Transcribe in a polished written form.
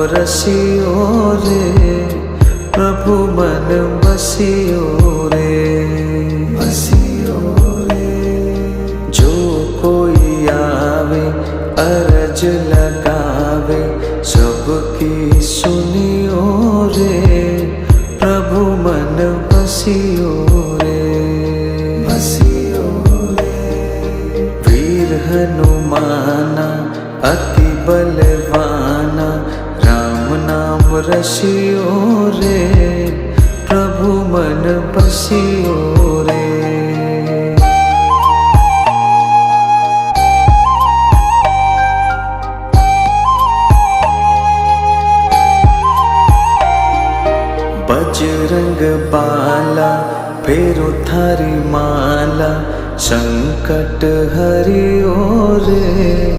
रसियो रे, प्रभु मन बसियो रे, बसियो रे। जो कोई आवे अरज लगावे, सबकी सुनियो रे, प्रभु मन बसियो रे, बसियो रे। वीर हनुमाना अति बलवाना, राम नाम रसियो रे, प्रभु मन बसियो रे। बजरंग बाला फेरो थारी माला, संकट हरियो रे।